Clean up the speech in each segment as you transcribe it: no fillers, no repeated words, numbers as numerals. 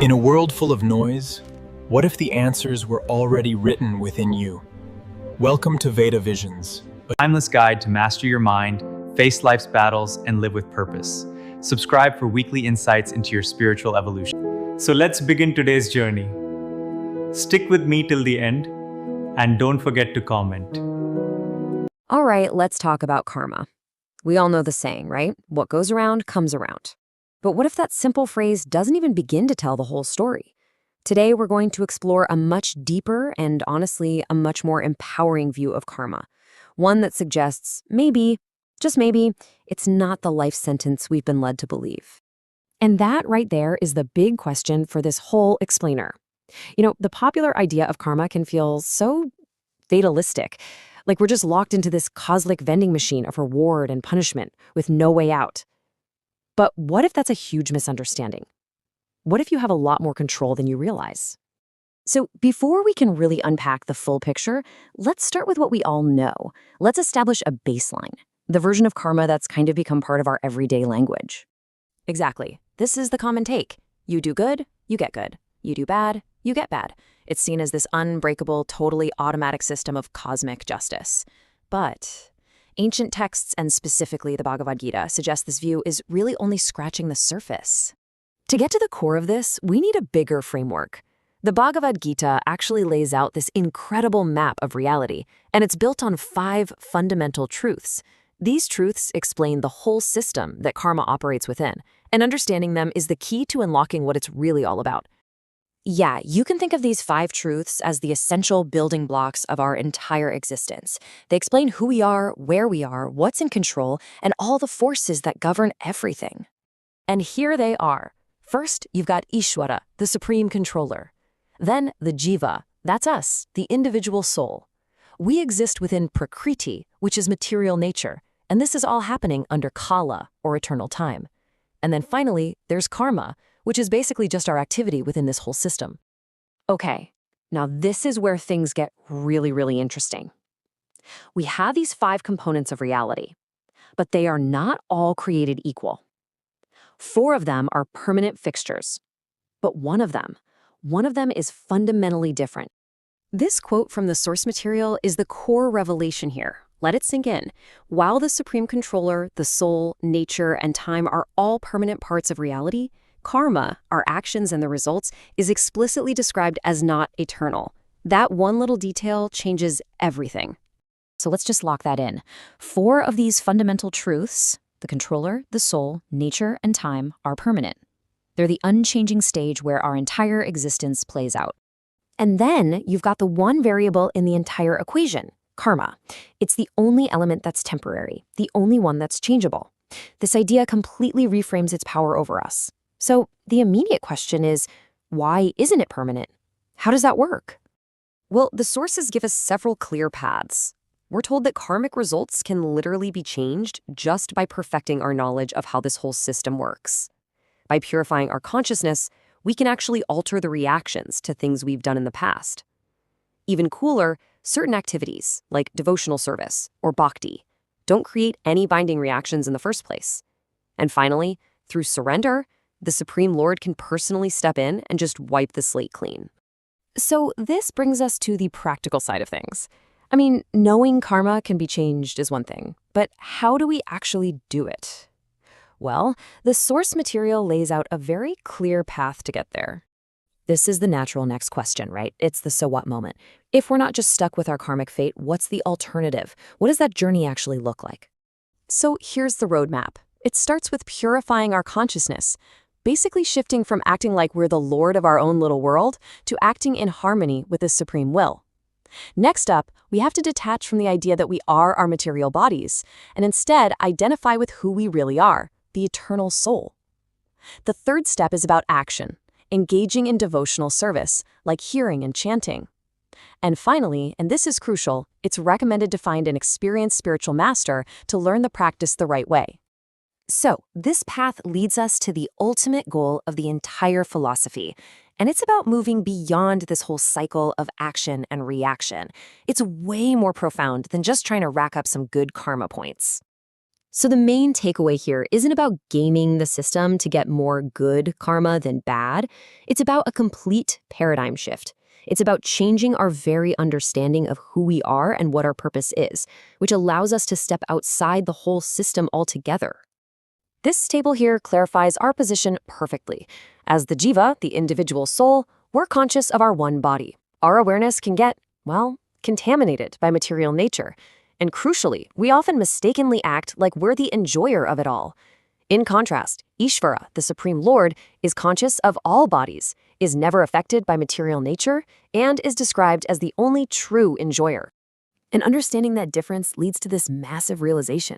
In a world full of noise, what if the answers were already written within you? Welcome to Veda Visions, A timeless guide to master your mind, face life's battles, and live with purpose. Subscribe for weekly insights into your spiritual evolution. So let's begin today's journey. Stick with me till the end, and don't forget to comment. All right, let's talk about karma. We all know the saying, right? What goes around comes around. But what if that simple phrase doesn't even begin to tell the whole story? Today, we're going to explore a much deeper and honestly, a much more empowering view of karma. One that suggests maybe, just maybe, it's not the life sentence we've been led to believe. And that right there is the big question for this whole explainer. You know, the popular idea of karma can feel so fatalistic, like we're just locked into this cosmic vending machine of reward and punishment with no way out. But what if that's a huge misunderstanding? What if you have a lot more control than you realize? So before we can really unpack the full picture, let's start with what we all know. Let's establish a baseline, the version of karma that's kind of become part of our everyday language. Exactly. This is the common take. You do good, you get good. You do bad, you get bad. It's seen as this unbreakable, totally automatic system of cosmic justice. But ancient texts, and specifically the Bhagavad-gītā, suggest this view is really only scratching the surface. To get to the core of this, we need a bigger framework. The Bhagavad-gītā actually lays out this incredible map of reality, and it's built on 5 fundamental truths. These truths explain the whole system that karma operates within, and understanding them is the key to unlocking what it's really all about. Yeah, you can think of these 5 truths as the essential building blocks of our entire existence. They explain who we are, where we are, what's in control, and all the forces that govern everything. And here they are. First, you've got īśvara, the supreme controller. Then the jīva, that's us, the individual soul. We exist within prakṛti, which is material nature, and this is all happening under kāla, or eternal time. And then finally, there's karma, which is basically just our activity within this whole system. Okay, now this is where things get really, really interesting. We have these 5 components of reality, but they are not all created equal. 4 of them are permanent fixtures, but one of them is fundamentally different. This quote from the source material is the core revelation here. Let it sink in. While the supreme controller, the soul, nature, and time are all permanent parts of reality, karma, our actions and the results, is explicitly described as not eternal. That one little detail changes everything. So let's just lock that in. 4 of these fundamental truths, the controller, the soul, nature, and time, are permanent. They're the unchanging stage where our entire existence plays out. And then you've got the one variable in the entire equation, karma. It's the only element that's temporary, the only one that's changeable. This idea completely reframes its power over us. So the immediate question is, why isn't it permanent? How does that work? Well, the sources give us several clear paths. We're told that karmic results can literally be changed just by perfecting our knowledge of how this whole system works. By purifying our consciousness, we can actually alter the reactions to things we've done in the past. Even cooler, certain activities, like devotional service or bhakti, don't create any binding reactions in the first place. And finally, through surrender, the Supreme Lord can personally step in and just wipe the slate clean. So this brings us to the practical side of things. I mean, knowing karma can be changed is one thing, but how do we actually do it? Well, the source material lays out a very clear path to get there. This is the natural next question, right? It's the so what moment. If we're not just stuck with our karmic fate, what's the alternative? What does that journey actually look like? So here's the roadmap. It starts with purifying our consciousness, basically shifting from acting like we're the lord of our own little world to acting in harmony with the supreme will. Next up, we have to detach from the idea that we are our material bodies, and instead identify with who we really are, the eternal soul. The third step is about action, engaging in devotional service, like hearing and chanting. And finally, and this is crucial, it's recommended to find an experienced spiritual master to learn the practice the right way. So, this path leads us to the ultimate goal of the entire philosophy, and it's about moving beyond this whole cycle of action and reaction. It's way more profound than just trying to rack up some good karma points. So the main takeaway here isn't about gaming the system to get more good karma than bad. It's about a complete paradigm shift. It's about changing our very understanding of who we are and what our purpose is, which allows us to step outside the whole system altogether. This table here clarifies our position perfectly. As the jīva, the individual soul, we're conscious of our one body. Our awareness can get, well, contaminated by material nature. And crucially, we often mistakenly act like we're the enjoyer of it all. In contrast, īśvara, the Supreme Lord, is conscious of all bodies, is never affected by material nature, and is described as the only true enjoyer. And understanding that difference leads to this massive realization.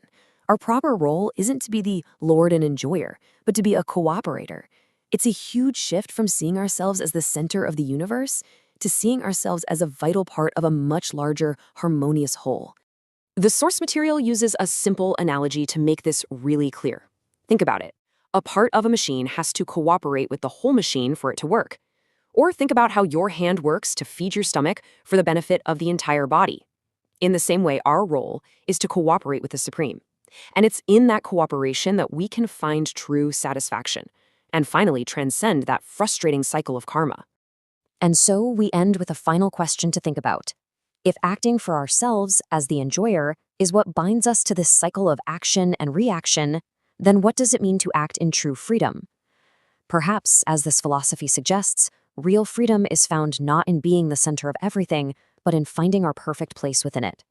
Our proper role isn't to be the Lord and enjoyer, but to be a cooperator. It's a huge shift from seeing ourselves as the center of the universe to seeing ourselves as a vital part of a much larger, harmonious whole. The source material uses a simple analogy to make this really clear. Think about it. A part of a machine has to cooperate with the whole machine for it to work. Or think about how your hand works to feed your stomach for the benefit of the entire body. In the same way, our role is to cooperate with the Supreme. And it's in that cooperation that we can find true satisfaction and finally transcend that frustrating cycle of karma. And so we end with a final question to think about. If acting for ourselves as the enjoyer is what binds us to this cycle of action and reaction, then what does it mean to act in true freedom? Perhaps, as this philosophy suggests, real freedom is found not in being the center of everything, but in finding our perfect place within it.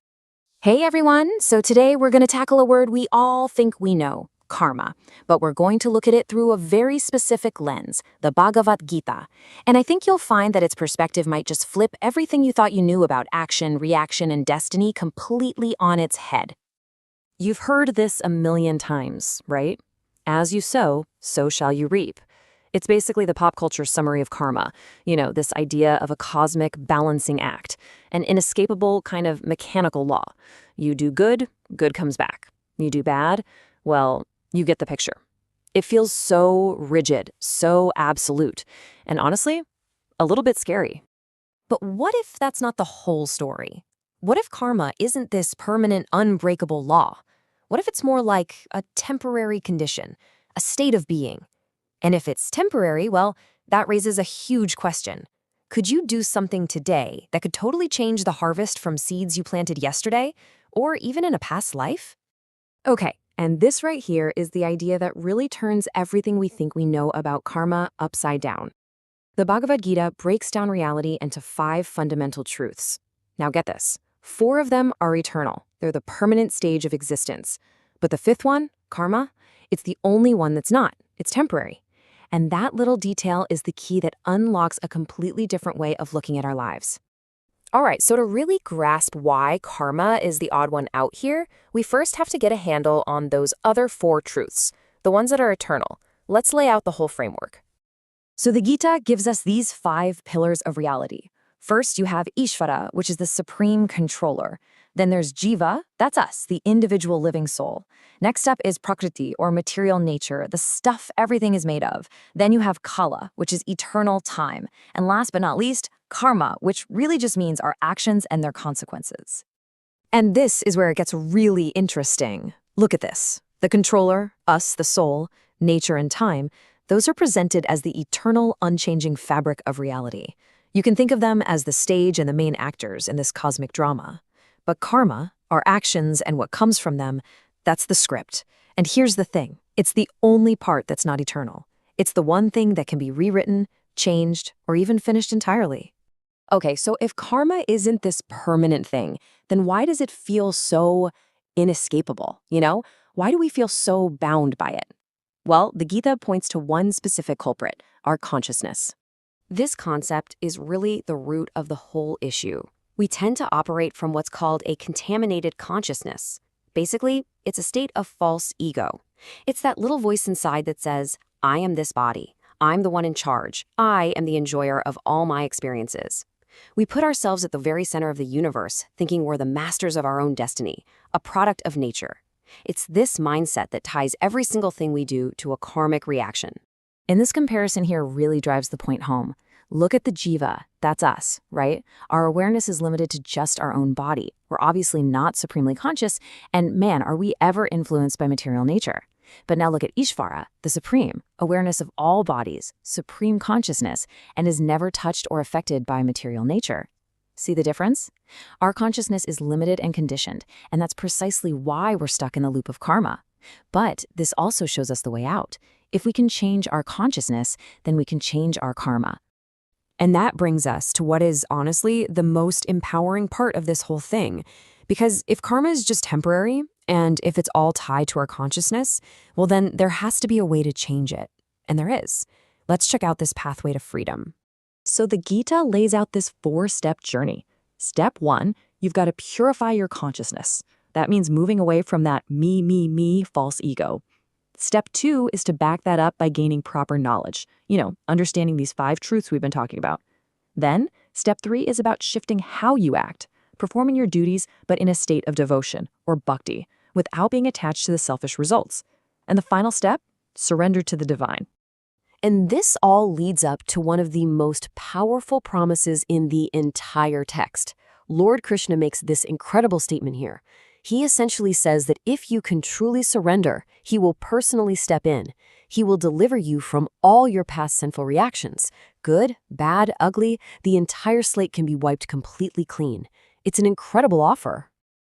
Hey everyone, so today we're going to tackle a word we all think we know, karma, but we're going to look at it through a very specific lens, the Bhagavad-gītā. And I think you'll find that its perspective might just flip everything you thought you knew about action, reaction, and destiny completely on its head. You've heard this a million times, right? As you sow, so shall you reap. It's basically the pop culture summary of karma. You know, this idea of a cosmic balancing act, an inescapable kind of mechanical law. You do good, good comes back. You do bad, well, you get the picture. It feels so rigid, so absolute, and honestly, a little bit scary. But what if that's not the whole story? What if karma isn't this permanent, unbreakable law? What if it's more like a temporary condition, a state of being? And if it's temporary, well, that raises a huge question. Could you do something today that could totally change the harvest from seeds you planted yesterday, or even in a past life? Okay, and this right here is the idea that really turns everything we think we know about karma upside down. The Bhagavad-gītā breaks down reality into 5 fundamental truths. Now get this, 4 of them are eternal. They're the permanent stage of existence. But the 5th one, karma, it's the only one that's not. It's temporary. And that little detail is the key that unlocks a completely different way of looking at our lives. All right, so to really grasp why karma is the odd one out here, we first have to get a handle on those other 4 truths, the ones that are eternal. Let's lay out the whole framework. So the Gita gives us these 5 pillars of reality. First, you have īśvara, which is the supreme controller. Then there's jīva, that's us, the individual living soul. Next up is prakṛti, or material nature, the stuff everything is made of. Then you have kāla, which is eternal time. And last but not least, karma, which really just means our actions and their consequences. And this is where it gets really interesting. Look at this. The controller, us, the soul, nature and time, those are presented as the eternal, unchanging fabric of reality. You can think of them as the stage and the main actors in this cosmic drama. But karma, our actions and what comes from them, that's the script. And here's the thing. It's the only part that's not eternal. It's the one thing that can be rewritten, changed, or even finished entirely. Okay, so if karma isn't this permanent thing, then why does it feel so inescapable, you know? Why do we feel so bound by it? Well, the Gita points to one specific culprit, our consciousness. This concept is really the root of the whole issue. We tend to operate from what's called a contaminated consciousness. Basically, it's a state of false ego. It's that little voice inside that says, I am this body. I'm the one in charge. I am the enjoyer of all my experiences. We put ourselves at the very center of the universe, thinking we're the masters of our own destiny, a product of nature. It's this mindset that ties every single thing we do to a karmic reaction. And this comparison here really drives the point home. Look at the jīva, that's us, right? Our awareness is limited to just our own body. We're obviously not supremely conscious, and man, are we ever influenced by material nature. But now look at īśvara, the supreme, awareness of all bodies, supreme consciousness, and is never touched or affected by material nature. See the difference? Our consciousness is limited and conditioned, and that's precisely why we're stuck in the loop of karma. But this also shows us the way out. If we can change our consciousness, then we can change our karma. And that brings us to what is honestly the most empowering part of this whole thing. Because if karma is just temporary, and if it's all tied to our consciousness, well then there has to be a way to change it. And there is. Let's check out this pathway to freedom. So the Gita lays out this 4-step journey. Step 1, you've got to purify your consciousness. That means moving away from that me, false ego. Step 2 is to back that up by gaining proper knowledge. Understanding these 5 truths we've been talking about. Then, step 3 is about shifting how you act, performing your duties, but in a state of devotion, or bhakti, without being attached to the selfish results. And the final step, surrender to the divine. And this all leads up to one of the most powerful promises in the entire text. Lord Krishna makes this incredible statement here. He essentially says that if you can truly surrender, he will personally step in. He will deliver you from all your past sinful reactions. Good, bad, ugly, the entire slate can be wiped completely clean. It's an incredible offer.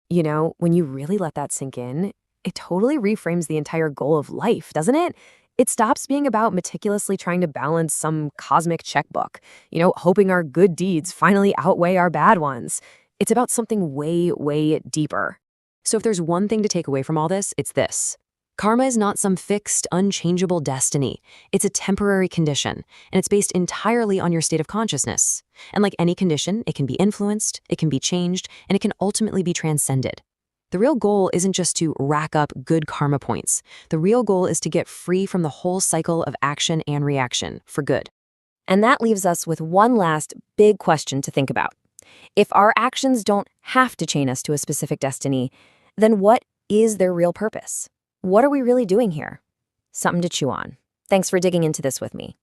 When you really let that sink in, it totally reframes the entire goal of life, doesn't it? It stops being about meticulously trying to balance some cosmic checkbook, hoping our good deeds finally outweigh our bad ones. It's about something way, way deeper. So if there's one thing to take away from all this, it's this. Karma is not some fixed, unchangeable destiny. It's a temporary condition, and it's based entirely on your state of consciousness. And like any condition, it can be influenced, it can be changed, and it can ultimately be transcended. The real goal isn't just to rack up good karma points. The real goal is to get free from the whole cycle of action and reaction for good. And that leaves us with one last big question to think about. If our actions don't have to chain us to a specific destiny, then what is their real purpose? What are we really doing here? Something to chew on. Thanks for digging into this with me.